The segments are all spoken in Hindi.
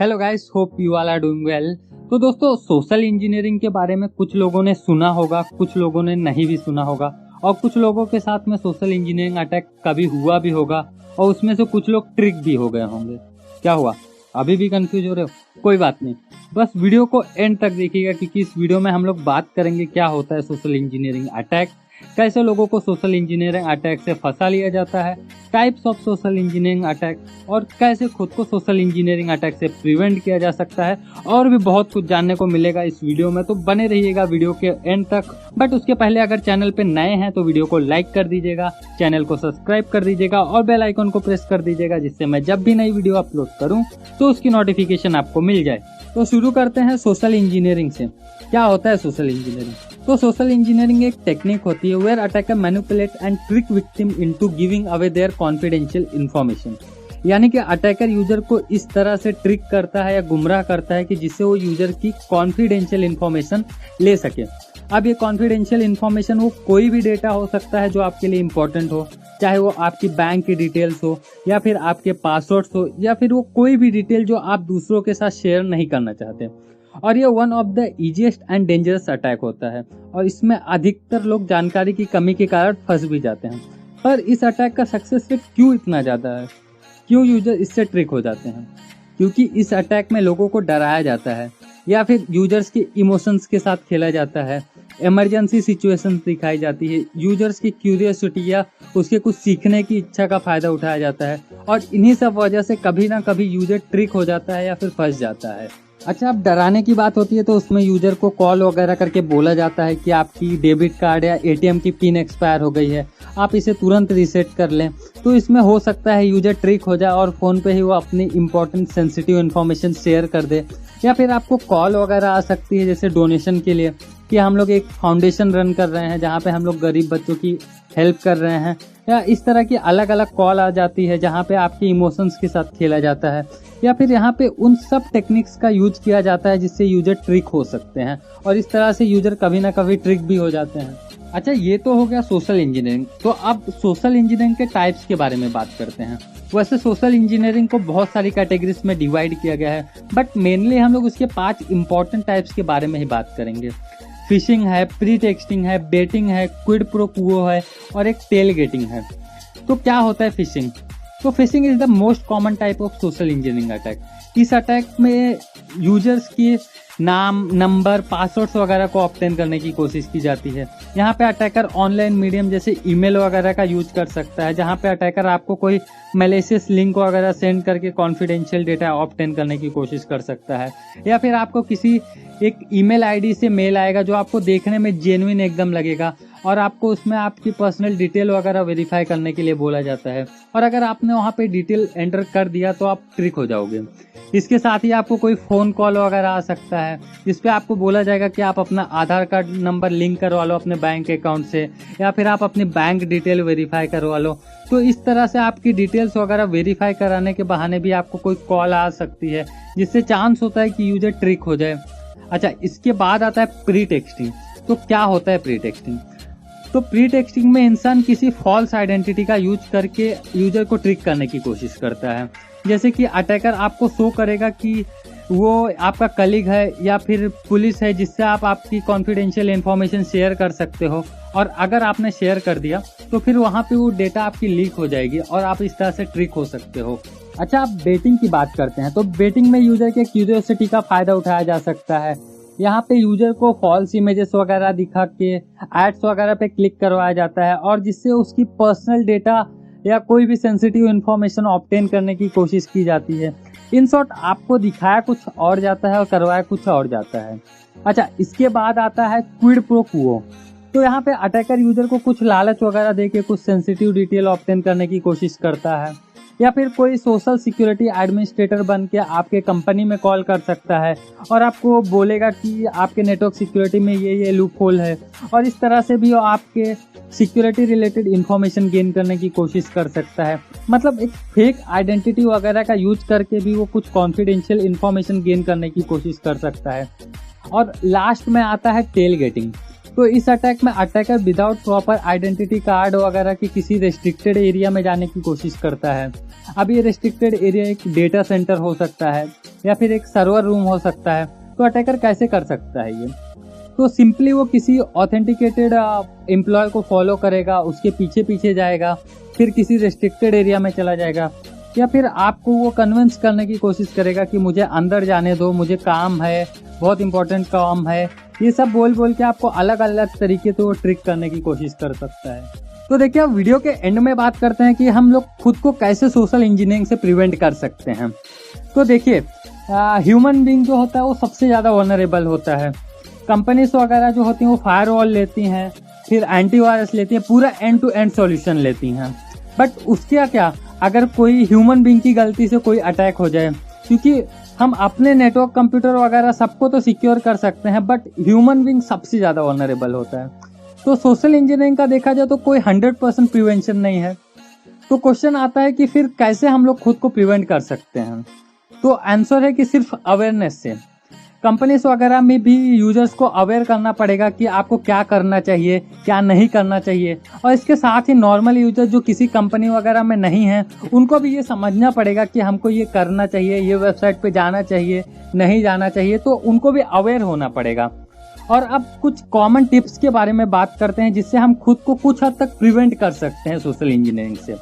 Hello guys, hope you all are doing well. तो दोस्तों, सोशल इंजीनियरिंग के बारे में कुछ लोगों ने सुना होगा, कुछ लोगों ने नहीं भी सुना होगा, और कुछ लोगों के साथ में सोशल इंजीनियरिंग अटैक कभी हुआ भी होगा और उसमें से कुछ लोग ट्रिक भी हो गए होंगे। क्या हुआ? अभी भी कंफ्यूज हो रहे हो? कोई बात नहीं, बस वीडियो को एंड तक देखिएगा, क्योंकि इस वीडियो में हम लोग बात करेंगे क्या होता है सोशल इंजीनियरिंग अटैक, कैसे लोगों को सोशल इंजीनियरिंग अटैक से फंसा लिया जाता है, types of social engineering attack, और कैसे खुद को सोशल इंजीनियरिंग अटैक से प्रिवेंट किया जा सकता है। और भी बहुत कुछ जानने को मिलेगा इस वीडियो में, तो बने रहिएगा वीडियो के एंड तक। बट उसके पहले अगर चैनल पे नए हैं तो वीडियो को लाइक कर दीजिएगा, चैनल को सब्सक्राइब कर दीजिएगा और बेल आइकन को प्रेस कर दीजिएगा, जिससे मैं जब भी नई वीडियो अपलोड करूँ तो उसकी नोटिफिकेशन आपको मिल जाए। तो शुरू करते हैं सोशल इंजीनियरिंग से। क्या होता है सोशल इंजीनियरिंग? तो सोशल इंजीनियरिंग एक टेक्निक होती है where attacker manipulate and trick victim into giving away their confidential information. यानी कि अटैकर यूजर को इस तरह से ट्रिक करता है या गुमराह करता है कि जिससे वो यूजर की कॉन्फिडेंशियल इन्फॉर्मेशन ले सके। अब ये कॉन्फिडेंशियल इन्फॉर्मेशन वो कोई भी डेटा हो सकता है जो आपके लिए इम्पोर्टेंट हो, चाहे वो आपकी बैंक की डिटेल्स हो या फिर आपके पासवर्ड्स हो या फिर वो कोई भी डिटेल जो आप दूसरों के साथ शेयर नहीं करना चाहते। और ये one of the easiest and dangerous attack होता है और इसमें अधिकतर लोग जानकारी की कमी के कारण फंस भी जाते हैं। पर इस अटैक का सक्सेस रेट क्यों इतना ज़्यादा है? क्यों यूजर इससे ट्रिक हो जाते हैं? क्योंकि इस अटैक में लोगों को डराया जाता है या फिर यूजर्स के इमोशंस के साथ खेला जाता है, इमरजेंसी सिचुएशंस दिखाई जाती है, यूजर्स की क्यूरियोसिटी या उसके कुछ सीखने की इच्छा का फायदा उठाया जाता है, और इन्हीं सब वजह से कभी ना कभी यूजर ट्रिक हो जाता है या फिर फंस जाता है। अच्छा, अब डराने की बात होती है तो उसमें यूजर को कॉल वगैरह करके बोला जाता है कि आपकी डेबिट कार्ड या एटीएम की पिन एक्सपायर हो गई है, आप इसे तुरंत रीसेट कर लें। तो इसमें हो सकता है यूजर ट्रिक हो जाए और फ़ोन पे ही वो अपनी इंपॉर्टेंट सेंसिटिव इन्फॉर्मेशन शेयर कर दे। या फिर आपको कॉल वगैरह आ सकती है जैसे डोनेशन के लिए, कि हम लोग एक फाउंडेशन रन कर रहे हैं जहाँ पे हम लोग गरीब बच्चों की हेल्प कर रहे हैं, या इस तरह की अलग अलग कॉल आ जाती है जहाँ पे आपके इमोशंस के साथ खेला जाता है, या फिर यहाँ पे उन सब टेक्निक्स का यूज किया जाता है जिससे यूजर ट्रिक हो सकते हैं, और इस तरह से यूजर कभी ना कभी ट्रिक भी हो जाते हैं। अच्छा, ये तो हो गया सोशल इंजीनियरिंग। तो अब सोशल इंजीनियरिंग के टाइप्स के बारे में बात करते हैं। वैसे सोशल इंजीनियरिंग को बहुत सारी कैटेगरीज में डिवाइड किया गया है, बट मेनली हम लोग उसके 5 इंपॉर्टेंट टाइप्स के बारे में ही बात करेंगे। फिशिंग है, प्री टेक्सटिंग है, बेटिंग है, क्विड प्रो क्वो है, और एक टेल गेटिंग है। तो क्या होता है फिशिंग? तो fishing is the most common type of social engineering attack. इस अटैक में यूजर्स की नाम, नंबर, पासवर्ड्स वगैरह को ऑब्टेन करने की कोशिश की जाती है। यहाँ पे अटैकर ऑनलाइन मीडियम जैसे ईमेल वगैरह का यूज कर सकता है, जहाँ पे अटैकर आपको कोई मैलिशियस लिंक वगैरह सेंड करके कॉन्फिडेंशियल डेटा ऑब्टेन करने की कोशिश कर सकता है। या फिर आपको किसी एक ईमेल आईडी से मेल आएगा जो आपको देखने में जेन्युइन एकदम लगेगा, और आपको उसमें आपकी पर्सनल डिटेल वगैरह वेरीफाई करने के लिए बोला जाता है, और अगर आपने वहाँ पे डिटेल एंटर कर दिया तो आप ट्रिक हो जाओगे। इसके साथ ही आपको कोई फ़ोन कॉल वगैरह आ सकता है जिसपे आपको बोला जाएगा कि आप अपना आधार कार्ड नंबर लिंक करवा लो अपने बैंक अकाउंट से, या फिर आप अपनी बैंक डिटेल वेरीफाई करवा लो। तो इस तरह से आपकी डिटेल्स वगैरह वेरीफाई कराने के बहाने भी आपको कोई कॉल आ सकती है, जिससे चांस होता है कि यूजर ट्रिक हो जाए। अच्छा, इसके बाद आता है प्री टेक्सटिंग। तो क्या होता है प्री टेक्सटिंग? तो प्री टेक्सटिंग में इंसान किसी फॉल्स आइडेंटिटी का यूज करके यूजर को ट्रिक करने की कोशिश करता है। जैसे कि अटैकर आपको शो करेगा कि वो आपका कलीग है या फिर पुलिस है, जिससे आप आपकी कॉन्फिडेंशियल इन्फॉर्मेशन शेयर कर सकते हो, और अगर आपने शेयर कर दिया तो फिर वहाँ पे वो डेटा आपकी लीक हो जाएगी और आप इस तरह से ट्रिक हो सकते हो। अच्छा, अब बेटिंग की बात करते हैं। तो बेटिंग में यूजर के क्यूरियोसिटी का फायदा उठाया जा सकता है। यहाँ पे यूजर को फॉल्स इमेजेस वगैरह दिखा के एड्स वगैरह पे क्लिक करवाया जाता है, और जिससे उसकी पर्सनल डेटा या कोई भी सेंसिटिव इन्फॉर्मेशन ऑब्टेन करने की कोशिश की जाती है। इन शॉर्ट, आपको दिखाया कुछ और जाता है और करवाया कुछ और जाता है। अच्छा, इसके बाद आता है क्विड प्रो क्वो। तो यहाँ पे अटैकर यूजर को कुछ लालच वगैरह देके कुछ सेंसिटिव डिटेल ऑब्टेन करने की कोशिश करता है, या फिर कोई सोशल सिक्योरिटी एडमिनिस्ट्रेटर बन के आपके कंपनी में कॉल कर सकता है और आपको बोलेगा कि आपके नेटवर्क सिक्योरिटी में ये लूप होल है, और इस तरह से भी वो आपके सिक्योरिटी रिलेटेड इन्फॉर्मेशन गेन करने की कोशिश कर सकता है। मतलब एक फेक आइडेंटिटी वगैरह का यूज करके भी वो कुछ कॉन्फिडेंशियल इन्फॉर्मेशन गेन करने की कोशिश कर सकता है। और लास्ट में आता है टेल गेटिंग। तो इस अटैक में attacker without proper identity card वगैरह की किसी रेस्ट्रिक्टेड एरिया में जाने की कोशिश करता है। अब ये रेस्ट्रिक्टेड एरिया एक डेटा सेंटर हो सकता है, या फिर एक सर्वर रूम हो सकता है। तो अटैकर कैसे कर सकता है ये? तो सिंपली वो किसी ऑथेंटिकेटेड एम्प्लॉय को फॉलो करेगा, उसके पीछे पीछे जाएगा, फिर किसी रेस्ट्रिक्टेड एरिया में चला जाएगा, या फिर आपको वो कन्विंस करने की कोशिश करेगा कि मुझे अंदर जाने दो, मुझे काम है, बहुत इंपॉर्टेंट काम है। ये सब बोल बोल के आपको अलग अलग तरीके से वो ट्रिक करने की कोशिश कर सकता है। तो देखिए, अब वीडियो के एंड में बात करते हैं कि हम लोग खुद को कैसे सोशल इंजीनियरिंग से प्रिवेंट कर सकते हैं। तो देखिए, ह्यूमन बीइंग जो होता है वो सबसे ज़्यादा वनरेबल होता है। कंपनीज वगैरह जो होती हैं वो फायरवॉल लेती हैं, फिर एंटीवायरस लेती हैं, पूरा एंड टू एंड सॉल्यूशन लेती हैं। बट उसके क्या अगर कोई ह्यूमन बीइंग की गलती से कोई अटैक हो जाए, क्योंकि हम अपने नेटवर्क, कंप्यूटर वगैरह सबको तो सिक्योर कर सकते हैं, बट ह्यूमन बीइंग सबसे ज़्यादा वनरेबल होता है। तो सोशल इंजीनियरिंग का देखा जाए तो कोई 100% प्रिवेंशन नहीं है। तो क्वेश्चन आता है कि फिर कैसे हम लोग खुद को प्रिवेंट कर सकते हैं? तो आंसर है कि सिर्फ अवेयरनेस से। कंपनीज वगैरह में भी यूजर्स को अवेयर करना पड़ेगा कि आपको क्या करना चाहिए, क्या नहीं करना चाहिए। और इसके साथ ही नॉर्मल यूजर जो किसी कंपनी वगैरह में नहीं है, उनको भी ये समझना पड़ेगा कि हमको ये करना चाहिए, ये वेबसाइट पे जाना चाहिए, नहीं जाना चाहिए। तो उनको भी अवेयर होना पड़ेगा। और अब कुछ कॉमन टिप्स के बारे में बात करते हैं जिससे हम खुद को कुछ हद तक प्रिवेंट कर सकते हैं सोशल इंजीनियरिंग से।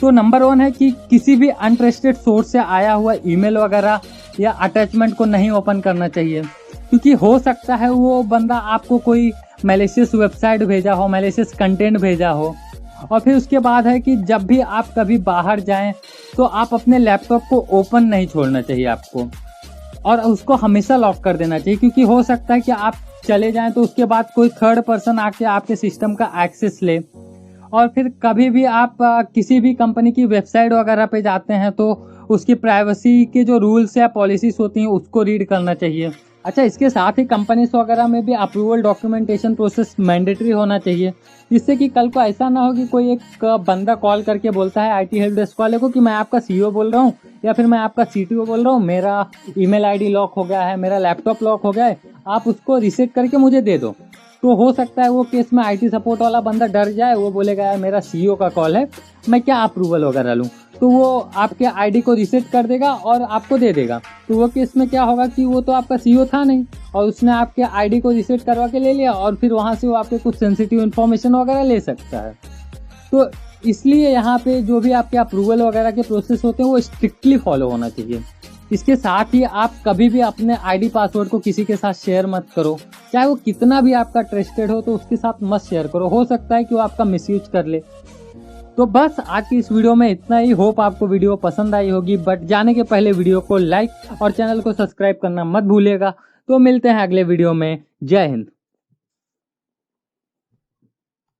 तो नंबर 1 है कि किसी भी अनट्रस्टेड सोर्स से आया हुआ ईमेल वगैरह या अटैचमेंट को नहीं ओपन करना चाहिए, क्योंकि हो सकता है वो बंदा आपको कोई मैलिशियस वेबसाइट भेजा हो, मैलिशियस कंटेंट भेजा हो। और फिर उसके बाद है कि जब भी आप कभी बाहर जाएं तो आप अपने लैपटॉप को ओपन नहीं छोड़ना चाहिए आपको, और उसको हमेशा लॉक कर देना चाहिए, क्योंकि हो सकता है कि आप चले जाएं तो उसके बाद कोई थर्ड पर्सन आके आपके सिस्टम का एक्सेस ले। और फिर कभी भी आप किसी भी कंपनी की वेबसाइट वगैरह पे जाते हैं तो उसकी प्राइवेसी के जो रूल्स या पॉलिसीज होती हैं उसको रीड करना चाहिए। अच्छा, इसके साथ ही कंपनीज वगैरह में भी अप्रूवल डॉक्यूमेंटेशन प्रोसेस मैंडेटरी होना चाहिए, जिससे कि कल को ऐसा ना हो कि कोई एक बंदा कॉल करके बोलता है आईटी हेल्प डेस्क वाले को कि मैं आपका सीईओ बोल रहा हूँ या फिर मैं आपका सीटीओ बोल रहा हूँ, मेरा ईमेल आईडी लॉक हो गया है, मेरा लैपटॉप लॉक हो गया है, आप उसको रीसेट करके मुझे दे दो। तो हो सकता है वो केस में आईटी सपोर्ट वाला बंदा डर जाए, वो बोलेगा यार मेरा सीईओ का कॉल है, मैं क्या अप्रूवल वगैरह लूँ। तो वो आपके आईडी को रीसेट कर देगा और आपको दे देगा। तो वो केस में क्या होगा कि वो तो आपका सीईओ था नहीं और उसने आपके आईडी को रीसेट करवा के ले लिया, और फिर वहाँ से वो आपके कुछ सेंसिटिव इन्फॉर्मेशन वगैरह ले सकता है। तो इसलिए यहाँ पे जो भी आपके अप्रूवल वगैरह के प्रोसेस होते हैं वो स्ट्रिक्टली फॉलो होना चाहिए। इसके साथ ही आप कभी भी अपने आईडी पासवर्ड को किसी के साथ शेयर मत करो, चाहे वो कितना भी आपका ट्रस्टेड हो, तो उसके साथ मत शेयर करो। हो सकता है कि वो आपका मिसयूज कर ले। तो बस आज की इस वीडियो में इतना ही। होप आपको वीडियो पसंद आई होगी, बट जाने के पहले वीडियो को लाइक और चैनल को सब्सक्राइब करना मत भूलिएगा। तो मिलते हैं अगले वीडियो में। जय हिंद।